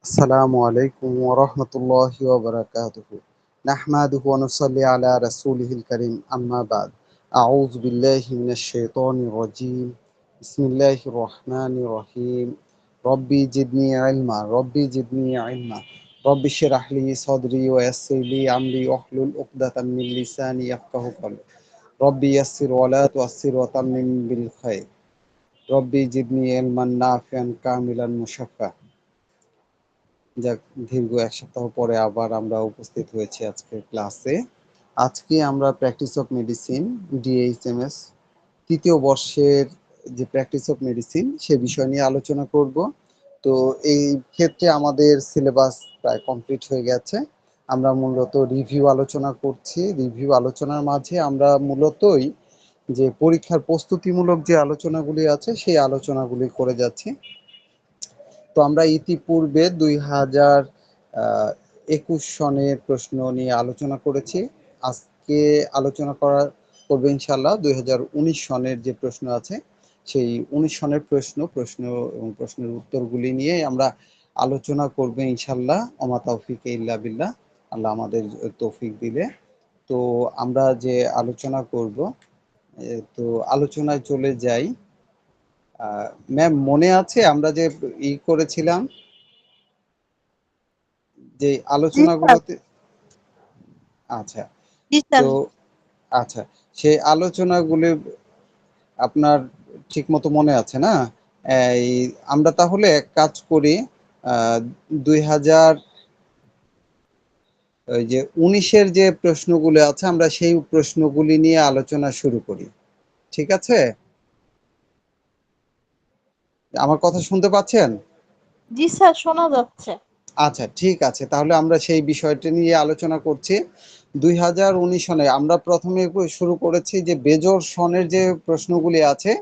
আসসালামু আলাইকুম ওয়া রাহমাতুল্লাহি ওয়া বারাকাতুহু। নাহমাদুহু ওয়া নুসাল্লি আলা রাসূলিহিল কারীম, আম্মা বা'দ। আউযু বিল্লাহি মিনাশ শাইতানির রাজীম। বিসমিল্লাহির রহমানির রহিম। রব্বি জিদনি ইলমা, রব্বি জিদনি ইলমা। রব্বি ইশরাহ লি সাদরি ওয়া ইয়াসসির লি আমরি ওয়াহলুল উকদাতাম মিন লিসানি ইয়াফকাহু কওলি। রব্বি ইয়াসসির ওয়া লা তু'আসসির ওয়া তাম্মিম বিল খায়র। রব্বি জিদনি ইলমান নাফিআন কামিলান মুশাফফা। যাক, দীর্ঘ ১ সপ্তাহ পরে আবার আমরা উপস্থিত হয়েছি আজকের ক্লাসে। আজকে আমরা প্র্যাকটিস অফ মেডিসিন ডিএইচএমএস ৩য় বর্ষের যে প্র্যাকটিস অফ মেডিসিন সে বিষয় নিয়ে আলোচনা করব। তো এই ক্ষেত্রে আমাদের সিলেবাস প্রায় কমপ্লিট হয়ে গেছে। আমরা মূলত রিভিউ আলোচনা করছি। রিভিউ আলোচনার মাঝে আমরা মূলতই যে পরীক্ষার প্রস্তুতিমূলক যে আলোচনাগুলি আছে সেই আলোচনাগুলি করে যাচ্ছি। তো আমরা ইতিপূর্বে ২০২১ সনের প্রশ্ন নিয়ে আলোচনা করেছি। আজকে আলোচনা করবো ইনশাল্লাহ ২০১৯ সনের যে প্রশ্ন আছে সেই ১৯ সনের প্রশ্ন এবং প্রশ্নের উত্তরগুলি নিয়ে আমরা আলোচনা করবো ইনশাল্লাহ। ওমা তাওফিকে ইল্লা বিল্লাহ, আল্লাহ আমাদের তৌফিক দিলে। তো আমরা যে আলোচনা করব, তো আলোচনায় চলে যাই। ম্যাম, মনে আছে আমরা যে করেছিলাম যে জি স্যার। আলোচনাগুলোতে? আচ্ছা। জি স্যার। তো আচ্ছা, সেই আলোচনাগুলি আপনার ঠিকমতো মনে আছে না? এই আমরা তাহলে এক কাজ করি, ২০০০ ওই যে ১৯-এর যে প্রশ্নগুলো আছে আমরা সেই প্রশ্নগুলি নিয়ে আলোচনা শুরু করি। ঠিক আছে? আমার কথা শুনতে পাচ্ছেন? জি স্যার, শোনা যাচ্ছে। আচ্ছা, ঠিক আছে, তাহলে আমরা সেই বিষয়টি নিয়ে আলোচনা করছি। ২০১৯ সনে আমরা প্রথমে শুরু করেছি যে বেজোড় সনের যে প্রশ্নগুলি আছে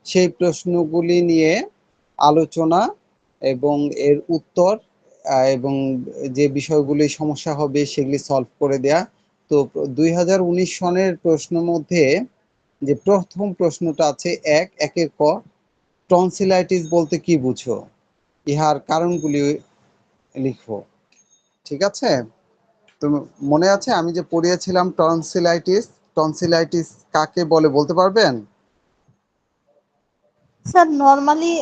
সেই প্রশ্নগুলি নিয়ে আলোচনা এবং এর উত্তর, এবং যে বিষয়গুলি সমস্যা হবে সেগুলি সলভ করে দেয়া। তো ২০১৯ সনের প্রশ্নের মধ্যে যে প্রথম প্রশ্নটা আছে, একের ক, টনসিলাইটিস বলতে কি বুঝো? ইহার কারণগুলি লিখো। ঠিক আছে? তো মনে আছে আমি যে পড়িয়েছিলাম টনসিলাইটিস? টনসিলাইটিস কাকে বলে বলতে পারবেন? স্যার, নরমালি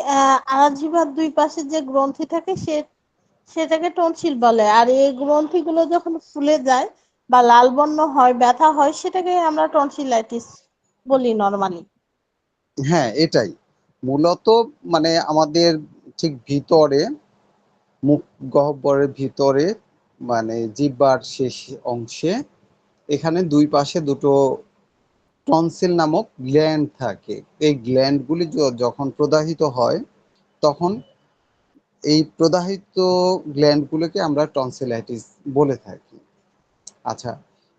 আরাজিভার দুই পাশে যে গ্রন্থি থাকে সেটাকে টনসিল বলে। আর এই গ্রন্থিগুলো যখন ফুলে যায় বা লাল বর্ণ হয়, ব্যথা হয়, সেটাকে আমরা টনসিলাইটিস বলি নরমালি। হ্যাঁ, এটাই মূলত, মানে আমাদের ঠিক ভিতরে, মুখ গহ্বরের ভিতরে, মানে জিহ্বার শেষ অংশে, এখানে দুই পাশে দুটো টনসিল নামক গ্ল্যান্ড থাকে। এই গ্ল্যান্ডগুলি যখন প্রদাহিত হয় তখন এই প্রদাহিত গ্ল্যান্ডগুলোকে আমরা টনসিলাইটিস বলে থাকি। আচ্ছা,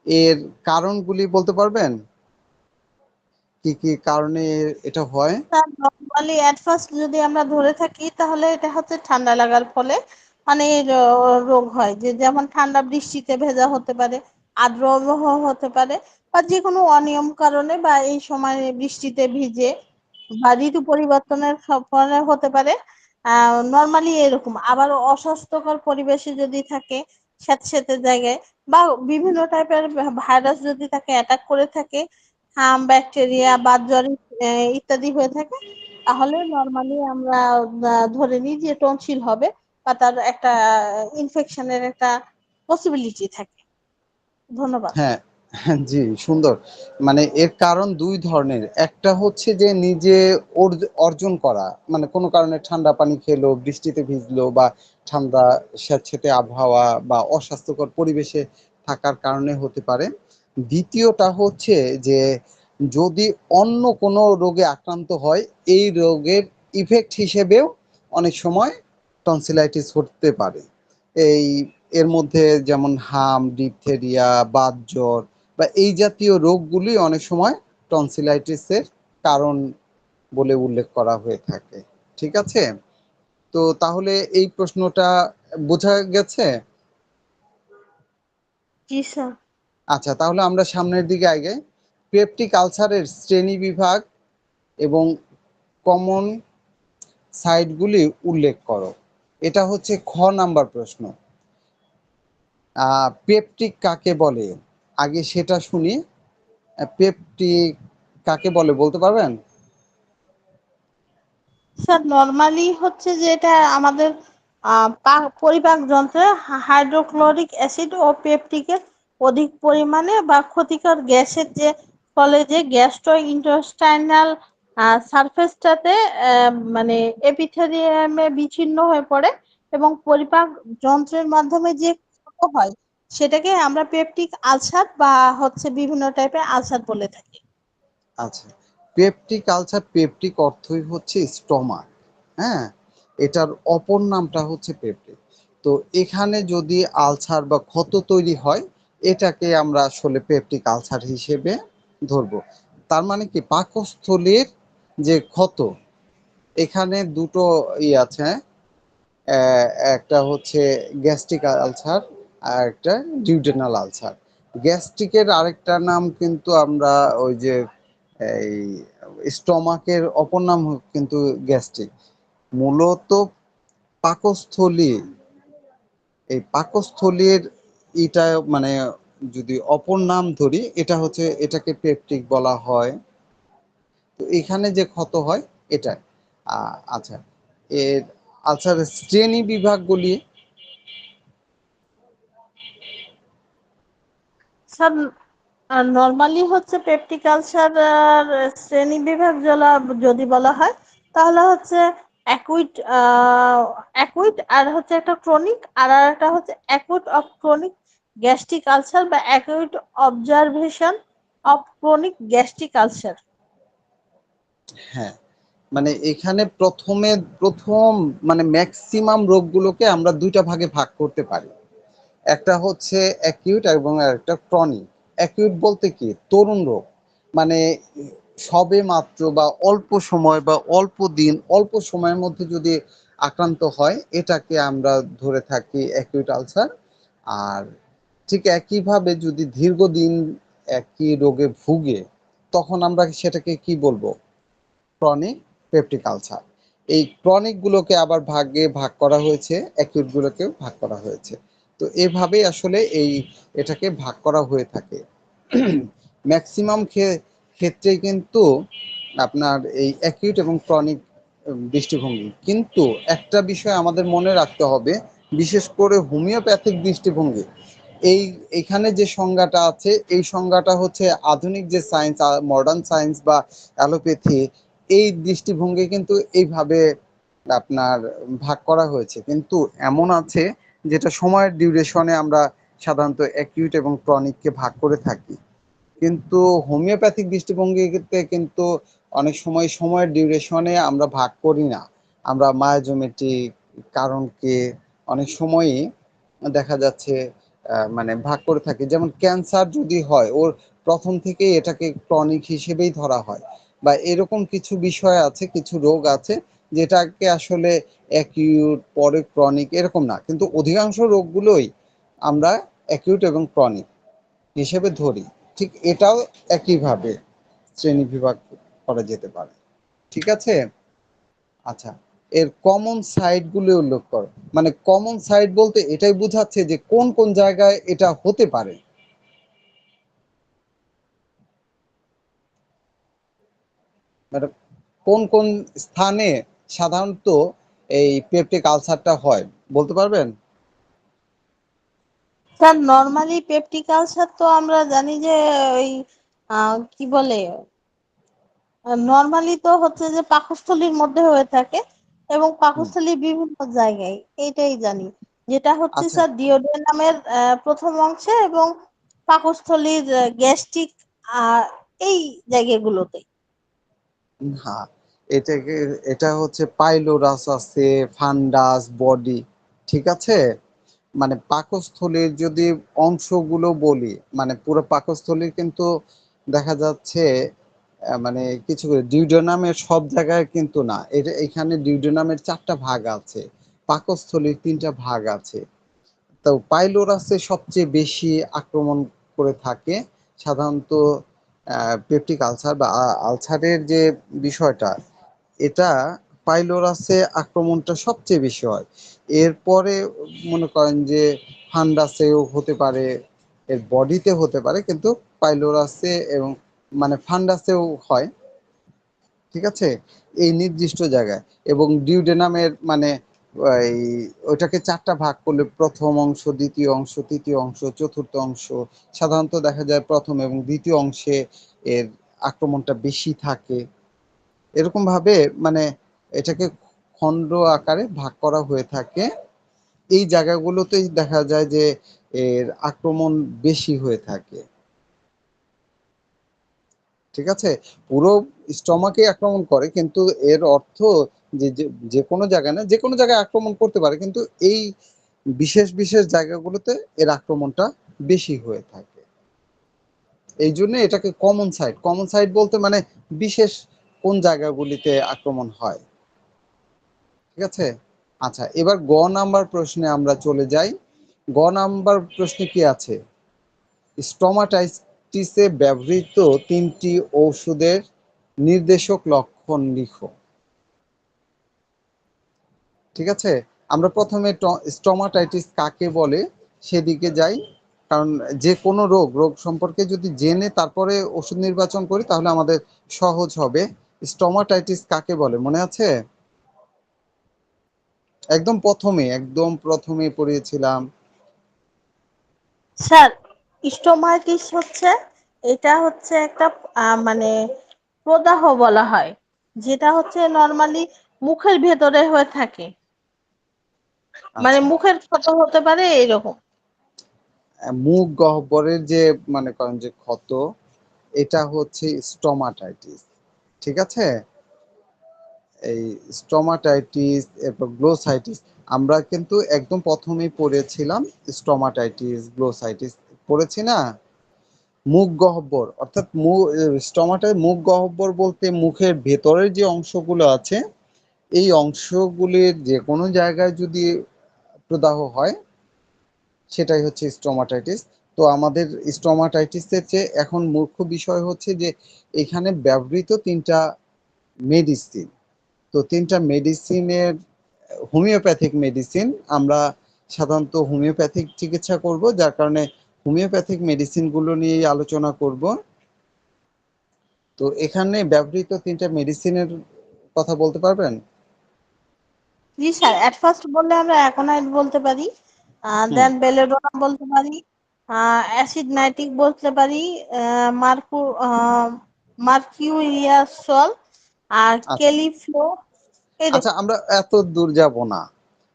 এর কারণগুলি বলতে পারবেন? কি কি কারণে এটা হয়? স্যার, নরমালি এট ফার্স্ট যদি আমরা ধরে থাকি তাহলে এটা হচ্ছে ঠান্ডা লাগার ফলে মানে রোগ হয়। যেমন ঠান্ডা বৃষ্টিতে ভেজা হতে পারে, আর্দ্র আবহাওয়া হতে পারে, বা যে কোনো অনিয়ম কারণে বা এই সময় বৃষ্টিতে ভিজে বা ঋতু পরিবর্তনের ফলে হতে পারে। নরমালি এরকম। আবার অস্বাস্থ্যকর পরিবেশে যদি থাকে, স্যাঁতসেঁতে জায়গায়, বা বিভিন্ন টাইপের ভাইরাস যদি তাকে অ্যাটাক করে থাকে, ব্যাকটেরিয়া বা জ্বর ইত্যাদি হয়ে থাকে, তাহলে নরমালি আমরা ধরে নিই যে টনসিল হবে বা তার একটা ইনফেকশনের একটা পসিবিলিটি থাকে। ধন্যবাদ। হ্যাঁ, জি, সুন্দর। মানে এর কারণ দুই ধরনের। একটা হচ্ছে যে নিজে অর্জন করা, মানে কোনো কারণে ঠান্ডা পানি খেলো, বৃষ্টিতে ভিজলো, বা ঠান্ডা স্যাঁতসেঁতে আবহাওয়া বা অস্বাস্থ্যকর পরিবেশে থাকার কারণে হতে পারে। দ্বিতীয়টা হচ্ছে যে যদি অন্য কোনো রোগে আক্রান্ত হয়, এই রোগের ইফেক্ট হিসেবেও অনেক সময় টনসিলাইটিস হতে পারে। এই এর মধ্যে যেমন হাম, ডিপথেরিয়া, বাতজ্বর বা এই জাতীয় রোগগুলি অনেক সময় টনসিলাইটিসের কারণ বলে উল্লেখ করা হয়ে থাকে। ঠিক আছে? তো তাহলে এই প্রশ্নটা বোঝা গেছে? জি স্যার। আচ্ছা, তাহলে আমরা সামনের দিকে আগাই। পেপটিক আলসারের শ্রেণীবিভাগ এবং কমন সাইটগুলি উল্লেখ করো। এটা হচ্ছে খ নাম্বার প্রশ্ন। পেপটিক কাকে বলে? আগে সেটা শুনি। পেপটিক কাকে বলে বলতে পারবেন? স্যার নর্মালি হচ্ছে যে এটা আমাদের পরিপাক যন্ত্রে হাইড্রোক্লোরিক অ্যাসিড ও পেপটিকের অধিক পরিমাণে বা ক্ষতিকর গ্যাসের যে ফলে যে গ্যাস্ট্রো ইন্টেস্টাইনাল সারফেসটাতে মানে এপিথেলিয়ামে বিচ্ছিন্ন হয়ে পড়ে এবং পরিপাক যন্ত্রের মাধ্যমে যে ক্ষত হয় সেটাকে আমরা পেপটিক আলসার বা হচ্ছে বিভিন্ন টাইপের আলসার বলে থাকি। আচ্ছা, পেপটিক আলসার, পেপটিক অর্থই হচ্ছে স্টমাক। হ্যাঁ, এটার অপর নামটা হচ্ছে পেপটিক। তো এখানে যদি আলসার বা ক্ষত তৈরি হয়, এটাকে আমরা আসলে পেপটিক আলসার হিসেবে ধরবো। তার মানে কি, পাকস্থলীর যে ক্ষত, এখানে দুটো আছে, হ্যাঁ? একটা হচ্ছে গ্যাস্ট্রিক আলসার আর একটা ডিউডেনাল আলসার। গ্যাস্ট্রিকের আরেকটা নাম কিন্তু আমরা ওই যে এই স্টমাকের অপর নাম কিন্তু গ্যাস্ট্রিক। মূলত পাকস্থলী, এই পাকস্থলীর এটা মানে যদি অপর নাম ধরি, এটা হচ্ছে, এটাকে পেপটিক বলা হয়। তো এখানে যে ক্ষত হয় এটা। আচ্ছা, এর আলসারের শ্রেণী বিভাগগুলি। স্যার নর্মালি হচ্ছে পেপটিক আলসার শ্রেণী বিভাগ যদি বলা হয় তাহলে হচ্ছে অ্যাকুইট অ্যাকুইট আর হচ্ছে একটা ক্রনিক আর একটা হচ্ছে acute of chronic gastric ulcer বা acute observation of chronic gastric ulcer. হ্যাঁ, মানে এখানে প্রথম মানে ম্যাক্সিমাম রোগগুলোকে আমরা দুইটা ভাগে ভাগ করতে পারি। একটা হচ্ছে অ্যাকিউট এবং একটা ক্রনিক। অ্যাকিউট বলতে কি, তরুণ রোগ, মানে সবে মাত্র বা অল্প সময় বা অল্প দিন অল্প সময়ের মধ্যে যদি আক্রান্ত হয়, এটাকে আমরা ধরে থাকি অ্যাকিউট আলসার। আর ঠিক একইভাবে যদি দীর্ঘদিন একই রোগে ভুগে, তখন আমরা সেটাকে কি বলবো, ক্রনিক পেপটিক আলসার। এই ক্রনিক গুলোকে আবার ভাগে ভাগ করা হয়েছে, অ্যাকিউট গুলোকেও ভাগ করা হয়েছে। তো এভাবেই আসলে এটাকে ভাগ করা হয়ে থাকে। ম্যাক্সিমাম ক্ষেত্রে কিন্তু আপনার এই অ্যাকিউট এবং ক্রনিক দৃষ্টিভঙ্গি। কিন্তু একটা বিষয় আমাদের মনে রাখতে হবে, বিশেষ করে হোমিওপ্যাথিক দৃষ্টিভঙ্গি, এই এখানে যে সংজ্ঞাটা আছে, এই সংজ্ঞাটা হচ্ছে আধুনিক যে সায়েন্স, মডার্ন সায়েন্স বা অ্যালোপ্যাথি, এই দৃষ্টিভঙ্গি কিন্তু এইভাবে আপনার ভাগ করা হয়েছে। কিন্তু এমন আছে যেটা সময়ের ডিউরেশনে আমরা সাধারণত অ্যাকিউট এবং ক্রনিককে ভাগ করে থাকি। কিন্তু হোমিওপ্যাথিক দৃষ্টিভঙ্গিতে কিন্তু অনেক সময় সময়ের ডিউরেশনে আমরা ভাগ করি না। আমরা মায়োজোমেট্রিক কারণকে অনেক সময়ই দেখা যাচ্ছে মানে ভাগ করে থাকি। যেমন ক্যান্সার যদি হয়, ওর প্রথম থেকেই এটাকে ক্রনিক হিসেবেই ধরা হয়। বা এরকম কিছু বিষয় আছে, কিছু রোগ আছে যেটাকে আসলে অ্যাকিউট পরে ক্রনিক এরকম না, কিন্তু অধিকাংশ রোগগুলোই আমরা অ্যাকিউট এবং ক্রনিক হিসেবে ধরি। ঠিক এটাও একইভাবে শ্রেণীবিভাগ করা যেতে পারে। ঠিক আছে? আচ্ছা, এর কমন সাইট গুলো উল্লেখ করো। মানে কমন সাইট বলতে এটাই বোঝাচ্ছে যে কোন কোন জায়গায় এটা হতে পারে। মানে কোন কোন স্থানে সাধারণত এই পেপটিক আলসারটা হয় বলতে পারবেন? স্যার নর্মালি পেপটিক আলসার তো আমরা জানি যে ওই কি বলে নর্মালি তো হচ্ছে যে পাকস্থলীর মধ্যে হয়ে থাকে এবং হুম, পাকস্থলীর বিভিন্ন জায়গায়, এইটাই জানি। যেটা হচ্ছে আচ্ছা। স্যার ডিওডেনামের প্রথম অংশে এবং পাকস্থলীর গ্যাস্ট্রিক এই জায়গাগুলোতে। হ্যাঁ, এটাকে, এটা হচ্ছে পাইলোরাস আছে, ফান্ডাস, বডি। ঠিক আছে? মানে পাকস্থলীর যদি অংশগুলো বলি, মানে পুরো পাকস্থলীর কিন্তু দেখা যাচ্ছে মানে কিছু ডিউডেনামের সব জায়গায় কিন্তু না। এটা এখানে ডিউডেনামের 4টা ভাগ আছে, পাকস্থলীর 3টা ভাগ আছে। তো পাইলোরাসে সবচেয়ে বেশি আক্রমণ করে থাকে সাধারণত পেপটিক আলসার বা আলসারের যে বিষয়টা, এটা পাইলোরাসে আক্রমণটা সবচেয়ে বেশি হয়। এরপরে মনে করেন যে ফান্ডাসেও হতে পারে, এর বডিতে হতে পারে, কিন্তু পাইলোরাসে এবং মানে ফান্ডাসেও হয়। ঠিক আছে, এই নির্দিষ্ট জায়গায়। এবং ডিউডেনামের মানে এই ওইটাকে চারটা ভাগ করলে প্রথম অংশ, দ্বিতীয় অংশ, তৃতীয় অংশ, চতুর্থ অংশ, সাধারণত দেখা যায় প্রথম এবং দ্বিতীয় অংশে এর আক্রমণটা বেশি থাকে। এরকম ভাবে মানে এটাকে খণ্ড আকারে ভাগ করা হয়ে থাকে। এই জায়গাগুলোতেই দেখা যায় যে এর আক্রমণ বেশি হয়ে থাকে। ঠিক আছে, পুরো স্টমাকে আক্রমণ করে, কিন্তু এর অর্থ যে যে কোনো জায়গায় না, যে কোনো জায়গায় আক্রমণ করতে পারে, কিন্তু এই বিশেষ বিশেষ জায়গাগুলোতে এর আক্রমণটা বেশি হয়ে থাকে। এই জন্য এটাকে কমন সাইট, কমন সাইট বলতে মানে বিশেষ কোন জায়গাগুলিতে আক্রমণ হয়। ঠিক আছে, আচ্ছা এবার গ নাম্বার প্রশ্নে আমরা চলে যাই। গ নাম্বার প্রশ্নে কি আছে? স্টোমাটাইটিসে ব্যবহৃত 3টি ঔষধের নির্দেশক লক্ষণ লিখো। ঠিক আছে, আমরা প্রথমে স্টোমাটাইটিস কাকে বলে সেদিকে যাই। কারণ যে কোনো রোগ রোগ সম্পর্কে যদি জেনে তারপরে ওষুধ নির্বাচন করি তাহলে আমাদের সহজ হবে। স্টোমাটাইটিস কাকে বলে মনে আছে? একদম প্রথমে পড়িয়েছিলাম। স্যার, স্টোমাইটিস হচ্ছে, এটা হচ্ছে একটা মানে প্রদাহ বলা হয়, যেটা হচ্ছে নরমালি মুখের ভেতরে হয়ে থাকে, মানে আচ্ছা, মুখের ক্ষত হতে পারে এরকম। মুখ গহ্বরের যে মানে করেন যে ক্ষত, এটা হচ্ছে স্টোমাটাইটিস। ঠিক আছে, এই স্টোমাটাইটিস এরপর গ্লোসাইটিস, আমরা কিন্তু একদম প্রথমেই পড়েছিলাম স্টোমাটাইটিস গ্লোসাইটিস পড়েছি না। মুখ গহ্বর অর্থাৎ স্টোমাটাই মুখ গহ্বর বলতে মুখের ভেতরের যে অংশগুলো আছে এই অংশগুলির যে কোনো জায়গায় যদি প্রদাহ হয় সেটাই হচ্ছে স্টোমাটাইটিস। তো আমাদের স্টোমাটাইটিসের চেয়ে এখন মুখ্য বিষয় হচ্ছে যে এখানে ব্যবহৃত 3টা মেডিসিন। তো 3টা মেডিসিনের হোমিওপ্যাথিক মেডিসিন, আমরা সাধারণত হোমিওপ্যাথিক চিকিৎসা করব, যার কারণে হোমিওপ্যাথিক মেডিসিনগুলো নিয়েই আলোচনা করব। তো এখানে ব্যবহৃত 3টা মেডিসিনের কথা বলতে পারবেন? জি স্যার, এট ফার্স্ট বললে আমরা অ্যাকোনাইট বলতে পারি, হুম, দেন বেলেডোনা বলতে পারি, অ্যাসিড নাইট্রিক বলতে পারি, মার্কু মার্কিউরিয়াসল, আর আচ্ছা কেলিফ্লো, আচ্ছা, এরকম। আমরা এত দূর যাব না।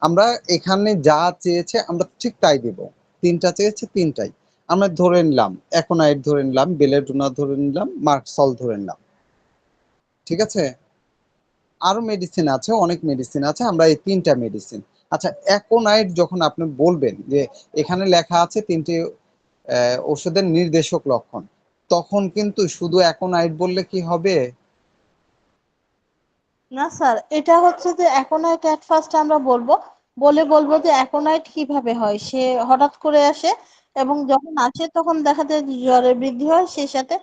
আমরা এখানে যা চেয়েছে আমরা ঠিক তাই দেব। 3টা চেয়েছে 3টাই আমরা ধরে নিলাম। অ্যাকোনাইট ধরে নিলাম, বেলেডোনা ধরে নিলাম, মার্কসল ধরে নিলাম। ঠিক আছে, আরো মেডিসিন আছে, অনেক মেডিসিন আছে, আমরা এই 3টা মেডিসিন। আচ্ছা, অ্যাকোনাইট যখন আপনি বলবেন যে এখানে লেখা আছে 3টি ওষুধের নির্দেশক লক্ষণ, তখন কিন্তু শুধু অ্যাকোনাইট বললে কি হবে? না স্যার, এটা হচ্ছে যে অ্যাকোনাইট এট ফার্স্ট আমরা বলবো যে অ্যাকোনাইট কিভাবে হয়। সে হঠাৎ করে আসে, এবং যখন আসে তখন দেখা যায় যে জ্বরের বৃদ্ধি হয়, সেই সাথে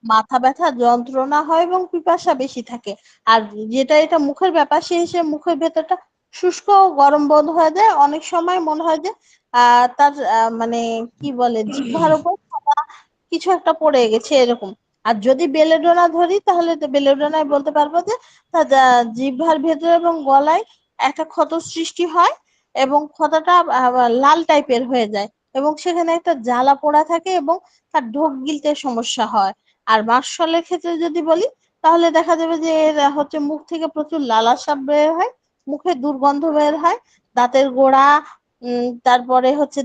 মাথা ব্যথা যন্ত্রণা হয় এবং পিপাসা বেশি থাকে। আর যেটা এটা মুখের ব্যাপার, সে হিসেবে মুখের ভেতরটা শুষ্ক ও গরম বোধ হয়ে যায়। অনেক সময় মনে হয় যে তার মানে কি বলে, জিহ্বার উপর সাদা কিছু একটা পড়ে গেছে এরকম। আর যদি বেলেডোনা ধরি, তাহলে তো বেলেডোনায় বলতে পারবো যে তা জিহ্বার ভেতরে এবং গলায় একটা ক্ষত সৃষ্টি হয়, এবং ক্ষতটা লাল টাইপের হয়ে যায়, এবং সেখানে একটা জ্বালা পোড়া থাকে, এবং তার ঢোক গিলতে সমস্যা হয়। আর মাসকলের ক্ষেত্রে যদি বলি, তাহলে দেখা যাবে যে এর হচ্ছে মুখ থেকে প্রচুর লালাসাব বের হয়, মুখে দুর্গন্ধ বের হয়, দাঁতের গোড়া, তারপরে হচ্ছে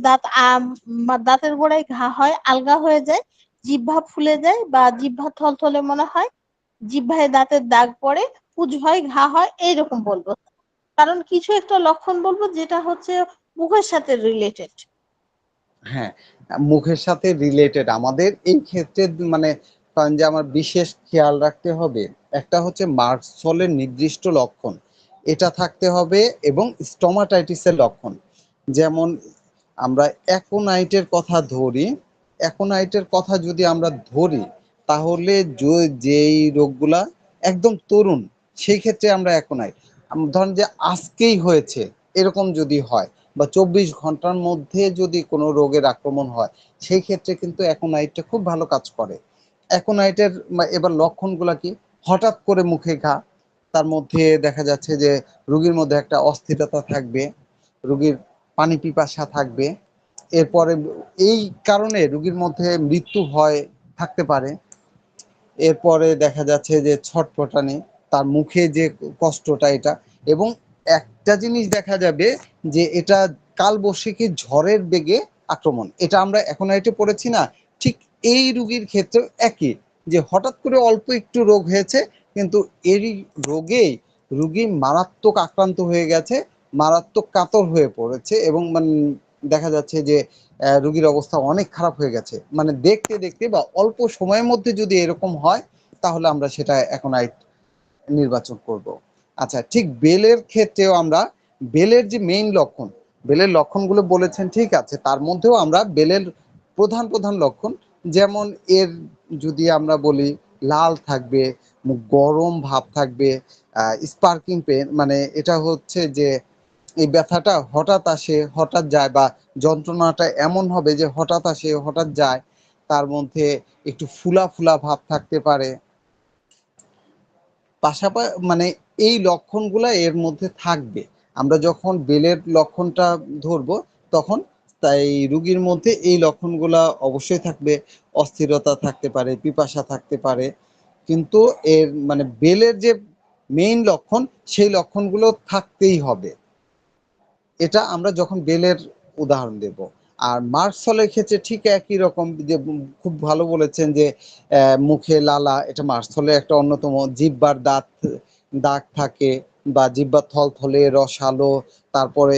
দাঁতের গোড়ায় ঘা হয়, আলগা হয়ে যায়, জিহ্বা ফুলে যায় বা জিহ্বা থলথলে মনে হয়, জিহ্বায় দাঁতের দাগ পড়ে, পুজ হয়, ঘা হয়, এইরকম বলবো। কারণ কিছু একটা লক্ষণ বলবো যেটা হচ্ছে মুখের সাথে রিলেটেড। হ্যাঁ, মুখের সাথে রিলেটেড আমাদের এই ক্ষেত্রে মানে কারণ যে আমার বিশেষ খেয়াল রাখতে হবে। একটা হচ্ছে মার্কসলের নির্দিষ্ট লক্ষণ, এটা থাকতে হবে, এবং স্টোমাটাইটিসের লক্ষণ। যেমন আমরা অ্যাকোনাইটের কথা ধরি, অ্যাকোনাইটের কথা যদি আমরা ধরি তাহলে যেই রোগগুলা একদম তরুণ সেই ক্ষেত্রে আমরা অ্যাকোনাইট। ধরেন যে আজকেই হয়েছে এরকম যদি হয়, বা 24 ঘন্টার মধ্যে যদি কোনো রোগের আক্রমণ হয়, সেই ক্ষেত্রে কিন্তু অ্যাকোনাইটটা খুব ভালো কাজ করে। অ্যাকোনাইটের এবার লক্ষণগুলা কি? হঠাৎ করে মুখে ঘা, তার মধ্যে দেখা যাচ্ছে যে রোগীর মধ্যে একটা অস্থিরতা থাকবে, রোগীর পানি পিপাসা থাকবে, এরপরে এই কারণে রোগীর মধ্যে মৃত্যু ভয় থাকতে পারে। এরপরে দেখা যাচ্ছে যে ছটফটানি, তার মুখে যে কষ্টটা এটা, এবং একটা জিনিস দেখা যাবে যে এটা কালবৈশাখী ঝড়ের বেগে আক্রমণ। এটা আমরা এখন এটা পড়েছি না, ঠিক এই রোগীর ক্ষেত্রে একই, যে হঠাৎ করে অল্প একটু রোগ হয়েছে, কিন্তু এরই রোগেই রোগী মারাত্মক আক্রান্ত হয়ে গেছে, মারাত্মক কাতর হয়ে পড়েছে, এবং দেখা যাচ্ছে যে রোগীর অবস্থা অনেক খারাপ হয়ে গেছে। মানে দেখতে দেখতে বা অল্প সময়ের মধ্যে যদি এরকম হয়, তাহলে আমরা সেটা এখন নির্বাচন করব। আচ্ছা, ঠিক বেলের ক্ষেত্রেও আমরা বেলের যে মেইন লক্ষণ, বেলের লক্ষণগুলো বলেছেন ঠিক আছে, তার মধ্যেও আমরা বেলের প্রধান প্রধান লক্ষণ, যেমন এর যদি আমরা বলি, লাল থাকবে, মুখ গরম ভাব থাকবে, স্পার্কিং পেন, মানে এটা হচ্ছে যে এই ব্যথাটা হঠাৎ আসে হঠাৎ যায়, বা যন্ত্রণাটা এমন হবে যে হঠাৎ আসে হঠাৎ যায়, তার মধ্যে একটু ফুলা ফুলা ভাব থাকতে পারে। পাশাপাশি এই লক্ষণগুলা এর মধ্যে থাকবে। আমরা যখন বেলের লক্ষণটা ধরবো, তখন তাই রুগীর মধ্যে এই লক্ষণগুলা অবশ্যই থাকবে। অস্থিরতা থাকতে পারে, পিপাসা থাকতে পারে, কিন্তু এর বেলের যে মেইন লক্ষণ, সেই লক্ষণগুলো থাকতেই হবে। এটা আমরা যখন বেলের উদাহরণ দেব। আর মার্কসলের ক্ষেত্রে ঠিক একই রকম, যে খুব ভালো বলেছেন যে মুখে লালা, এটা মার্কসলের একটা অন্যতম। জিহ্বার দাগ থাকে, বা জিহ্বার থলথলে রসালো, তারপরে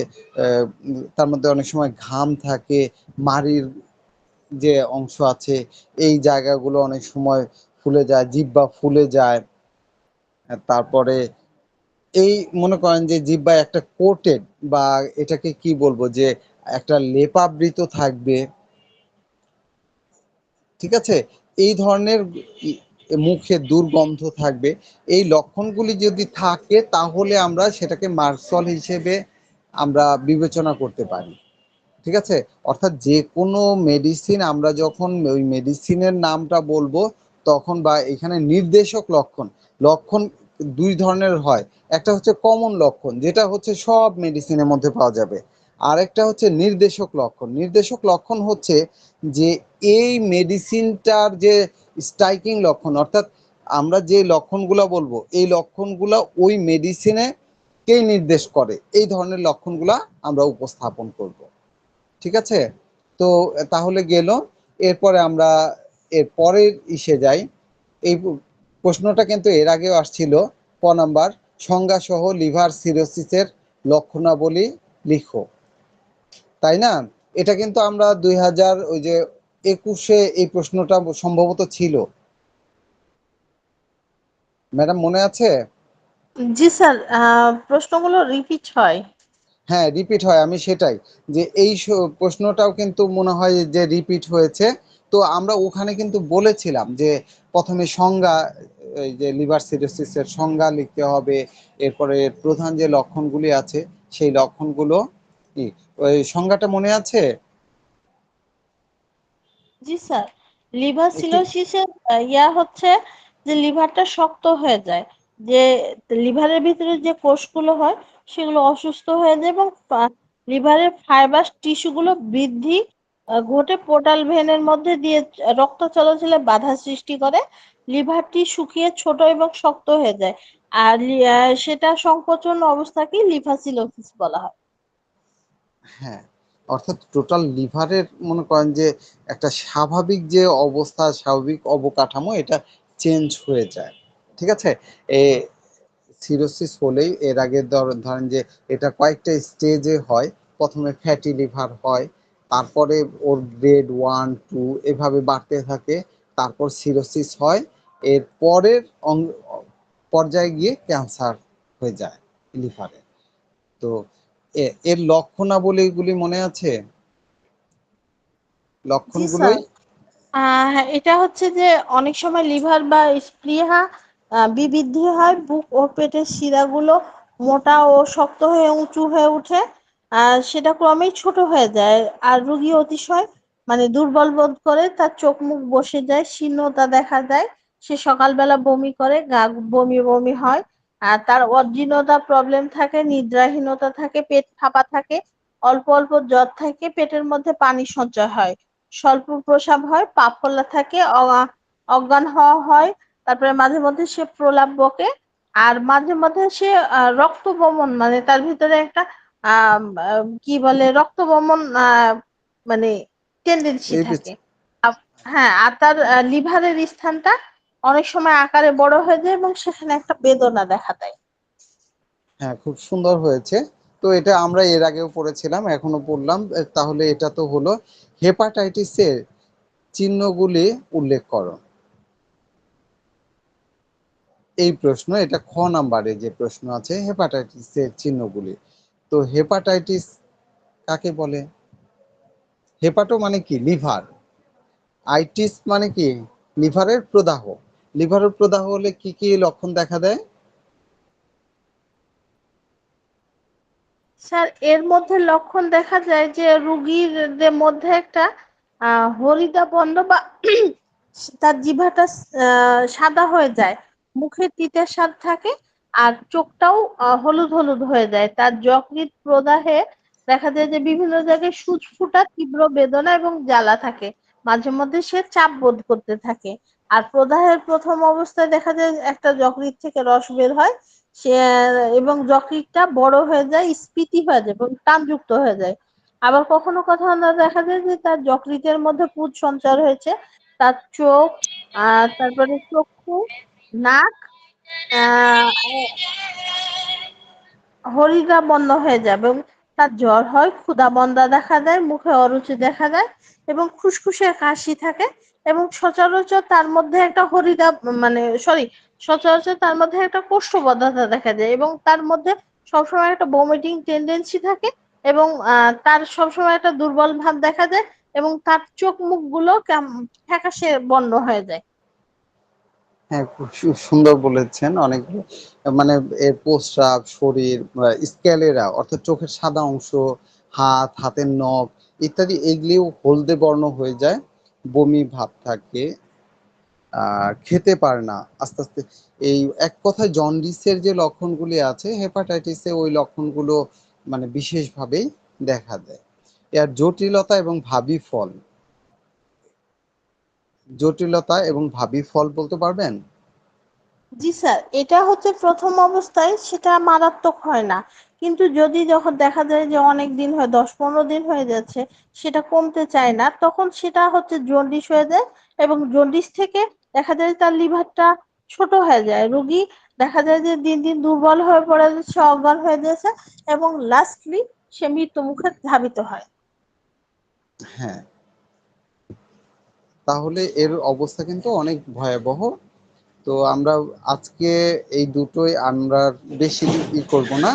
তার মধ্যে অনেক সময় ঘাম থাকে, মাড়ির যে অংশ আছে এই জায়গাগুলো অনেক সময় ফুলে যায়, জিহ্বা ফুলে যায়। তারপরে এই মনে করেন যে জিহ্বায় একটা কোটেড, বা এটাকে কি বলবো, যে একটা লেপাবৃত থাকবে, ঠিক আছে, এই ধরনের মুখে দুর্গন্ধ থাকবে। এই লক্ষণগুলি যদি থাকে, তাহলে আমরা সেটাকে মার্সল হিসেবে আমরা বিবেচনা করতে পারি। ঠিক আছে, অর্থাৎ যে কোনো মেডিসিন আমরা যখন ওই মেডিসিনের নামটা বলবো, তখন বা এখানে নির্দেশক লক্ষণ, লক্ষণ দুই ধরনের হয়। একটা হচ্ছে কমন লক্ষণ, যেটা হচ্ছে সব মেডিসিনের মধ্যে পাওয়া যাবে। আরেকটা হচ্ছে নির্দেশক লক্ষণ। নির্দেশক লক্ষণ হচ্ছে যে এই মেডিসিনটার যে স্ট্রাইকিং লক্ষণ, অর্থাৎ আমরা যে লক্ষণগুলো বলবো, এই লক্ষণগুলো ওই মেডিসিনে কে নির্দেশ করে, এই ধরনের লক্ষণগুলা আমরা উপস্থাপন করব। ঠিক আছে, তো তাহলে গেল। এরপরে আমরা এর পরের ইসে যাই। এই প্রশ্নটা কিন্তু এর আগেও আসছিল। নাম্বার, সংজ্ঞা সহ লিভার সিরোসিসের লক্ষণাবলী লিখো, তাই না? এটা কিন্তু আমরা 2021 এই প্রশ্নটা সম্ভবত ছিল। ম্যাডাম মনে আছে? জি স্যার, প্রশ্নগুলো রিপিট হয়। হ্যাঁ, রিপিট হয়, আমি সেটাই, যে এই প্রশ্নটাও কিন্তু মনে হয় যে রিপিট হয়েছে। তো আমরা ওখানে কিন্তু বলেছিলাম যে প্রথমে সংজ্ঞা, এই যে লিভার সিরোসিসের সংজ্ঞা লিখতে হবে, এরপরে প্রধান যে লক্ষণগুলি আছে সেই লক্ষণগুলো ওই সংজ্ঞাটা মনে আছে? জি স্যার, লিভার একটু। সিরোসিসের হচ্ছে যে লিভারটা শক্ত হয়ে যায়, যে লিভারের ভিতরে যে কোষগুলো হয় সেগুলো অসুস্থ হয়ে যায়, এবং লিভারের ফাইবার টিস্যুগুলো বৃদ্ধি ঘটে পোর্টাল ভেনের মধ্যে দিয়ে রক্ত চলাচলে বাধা সৃষ্টি করে, লিভারটি শুকিয়ে ছোট এবং শক্ত হয়ে যায়। আর সেটা সংকোচন অবস্থাকে লিভার সিরোসিস বলা হয়। হ্যাঁ, অর্থাৎ টোটাল লিভারের মনে করেন যে একটা স্বাভাবিক যে অবস্থা, স্বাভাবিক অবকাঠামো, এটা চেঞ্জ হয়ে যায়। ঠিক আছে, এ সিরোসিস হলেই এর আগে ধরেন যে এটা কয়েকটা স্টেজে হয়। প্রথমে ফ্যাটি লিভার হয়, তারপরে ওর গ্রেড 1 2 এভাবে বাড়তে থাকে, তারপর সিরোসিস হয়, এর পরের পর্যায়ে গিয়ে ক্যান্সার হয়ে যায় লিভারে। তো এর লক্ষণাবলীগুলি মনে আছে? জি স্যার, লক্ষণগুলোই হ্যাঁ, এটা হচ্ছে যে অনেক সময় লিভার বা স্প্লীহা বিবৃদ্ধি হয়, বুক ও পেটের শিরাগুলো মোটা ও শক্ত হয়ে উঁচু হয়ে উঠে, আর সেটা ক্রমেই ছোট হয়ে যায়। আর রোগী অতিশয় দুর্বল বোধ করে, তার চোখ মুখ বসে যায়, শীর্ণতা দেখা দেয়, সে সকালবেলা বমি করে, গা বমি বমি হয়। আর তার অজীর্ণতা প্রবলেম থাকে, নিদ্রাহীনতা থাকে, পেট ফাঁপা থাকে, অল্প অল্প জ্বর থাকে, পেটের মধ্যে পানি সঞ্চয় হয়, স্বল্প প্রস্রাব হয়, পা ফোলা থাকে, অজ্ঞান হওয়া হয়। তারপরে মাঝে মধ্যে সে প্রলাপ বকে। আর মাঝে মাঝে সে রক্ত বমন, তার ভিতরে একটা কি বলে, রক্ত বমন মানে টেন্ডেন্সি এই থাকে। হ্যাঁ, আর তার লিভারের স্থানটা অনেক সময় আকারে বড় হয়ে যায় এবং সেখানে একটা বেদনা দেখা দেয়। হ্যাঁ, খুব সুন্দর হয়েছে। তো এটা আমরা এর আগেও পড়েছিলাম, এখনো পড়লাম। তাহলে এটা তো হলো হেপাটাইটিসের চিহ্নগুলি উল্লেখ করো। এই প্রশ্ন, এটা খ নাম্বারে যে প্রশ্ন আছে হেপাটাইটিসের চিহ্নগুলি। তো হেপাটাইটিস কাকে বলে? হেপাটো মানে কি? লিভার। আইটিস মানে কি? লিভারের প্রদাহ। লিভারের প্রদাহ হলে কি কি লক্ষণ দেখা দেয়? স্যার, এর মধ্যে লক্ষণ দেখা যায় যে রোগীর মধ্যে একটা হরিদা বন্ধ বা তার জিভাটা সাদা হয়ে যায়, মুখে তিতের স্বাদ থাকে, আর চোখটাও হলুদ হলুদ হয়ে যায়। তার যকৃৎ প্রদাহে দেখা যায় যে বিভিন্ন জায়গায় সূচ ফুটা, তীব্র বেদনা এবং জ্বালা থাকে, মাঝে মধ্যে সে চাপ বোধ করতে থাকে। আর প্রদাহের প্রথম অবস্থায় দেখা যায় একটা যকৃৎ থেকে রস বের হয়, সে এবং যকৃৎটা বড় হয়ে যায়, স্ফীতি হয়ে যায় এবং টানযুক্ত হয়ে যায়। আবার কখনো কখনো দেখা যায় যে তার যকৃতের মধ্যে পুজ সঞ্চার হয়েছে, তার চোখ, তারপরে চক্ষু, নাক, আহ হরিদ্রা বন্ধ হয়ে যাবে এবং তার জ্বর হয়, ক্ষুধা মন্দা দেখা দেয়, মুখে অরুচি দেখা দেয় এবং খুসখুসে কাশি থাকে। এবং সচরাচর তার মধ্যে একটা হরিদা সরি সচরাচর তার মধ্যে একটা কোষ্ঠবদ্ধতা দেখা যায় এবং তার মধ্যে সবসময় একটা ভমিটিং টেন্ডেন্সি থাকে এবং তার সবসময় একটা দুর্বল ভাব দেখা যায় এবং তার চোখ মুখ গুলো ফ্যাকাশে বন্ধ হয়ে যায়। হ্যাঁ, খুব সুন্দর বলেছেন। অনেক মানে এর প্রস্রাব, শরীর, স্ক্যালেরা অর্থাৎ চোখের সাদা অংশ, হাত, হাতের নখ ইত্যাদি এগুলিও হলদে বর্ণ হয়ে যায়। বমি ভাব থাকে, খেতে পারে না আস্তে আস্তে। এই এক কথায় জন্ডিসের যে লক্ষণগুলি আছে হেপাটাইটিসে ওই লক্ষণগুলো বিশেষভাবেই দেখা দেয়। এর জটিলতা এবং ভাবী ফল, জটিলতা এবং ভাবী ফল বলতে পারবেন? জি স্যার, এটা হচ্ছে প্রথম অবস্থায় সেটা মারাত্মক হয় না, কিন্তু যদি যখন দেখা যায় যে অনেক দিন হয়, 10-15 দিন হয়ে যাচ্ছে, সেটা কমতে চায় না, তখন সেটা হচ্ছে জন্ডিস হয়ে যায়। এবং জন্ডিস থেকে দেখা যায় তার লিভারটা ছোট হয়ে যায়, রোগী দেখা যায় যে দিন দিন দুর্বল হয়ে পড়ে যাচ্ছে, অজ্ঞান হয়ে যাচ্ছে এবং লাস্টলি সে মৃত্যু মুখে ধাবিত হয়। হ্যাঁ, তাহলে এর অবস্থা কিন্তু অনেক ভয়াবহ। তো আমরা আজকে এই দুটোই আমরা বেশি করব না।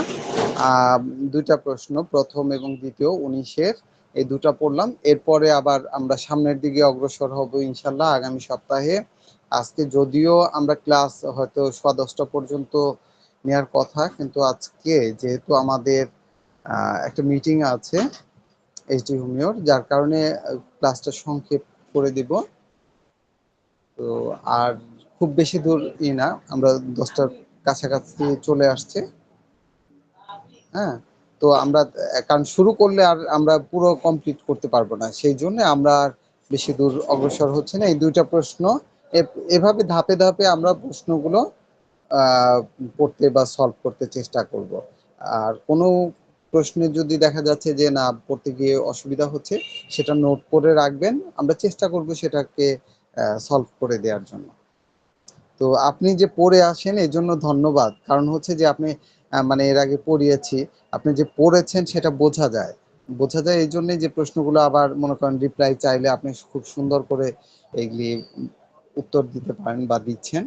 আহ, দুইটা প্রশ্ন, প্রথম এবং দ্বিতীয় 19-এর, এই দুটা পড়লাম। এরপরে আবার আমরা সামনের দিকে অগ্রসর হব ইনশাল্লাহ আগামী সপ্তাহে। আজকে যদিও আমরা ক্লাস হয়তো 10:15 পর্যন্ত নেওয়ার কথা, কিন্তু আজকে যেহেতু আমাদের একটা মিটিং আছে এইচডি হোমিওর, যার কারণে ক্লাসটা সংক্ষেপ করে দিব। তো আর খুব বেশি দূর না, আমরা 10টার কাছাকাছি চলে আসছে। হ্যাঁ, তো আমরা কারণ শুরু করলে আর আমরা পুরো কমপ্লিট করতে পারবো না, সেই জন্য আমরা আর বেশি দূর অগ্রসর হচ্ছে না। এই দুইটা প্রশ্ন এভাবে ধাপে ধাপে আমরা প্রশ্নগুলো আহ, পড়তে বা সলভ করতে চেষ্টা করব। আর কোনো প্রশ্নে যদি দেখা যাচ্ছে যে না পড়তে গিয়ে অসুবিধা হচ্ছে, সেটা নোট করে রাখবেন, আমরা চেষ্টা করব সেটাকে সলভ করে দেওয়ার জন্য। তো আপনি যে পড়ে আসেন এই জন্য ধন্যবাদ। কারণ হচ্ছে যে আপনি এর আগে পড়িয়েছি, আপনি যে পড়েছেন সেটা বোঝা যায়। বোঝা যায় এই জন্যই যে প্রশ্নগুলো আবার মনে করেন রিপ্লাই চাইলে আপনি খুব সুন্দর করে এগুলি উত্তর দিতে পারেন বা দিচ্ছেন।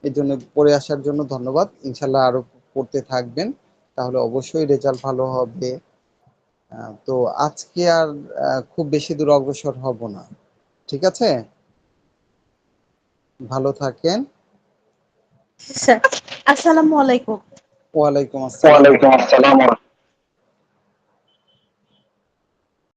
এই জন্য পড়ে আসার জন্য ধন্যবাদ। ইনশাল্লাহ আরো পড়তে থাকবেন, তাহলে অবশ্যই রেজাল্ট ভালো হবে। তো আজকে আর খুব বেশি দূর অগ্রসর হব না। ঠিক আছে, ভালো থাকেন। স্যার, আসসালামু আলাইকুম। ওয়ালাইকুম আসসালাম। ওয়ালাইকুম আসসালাম।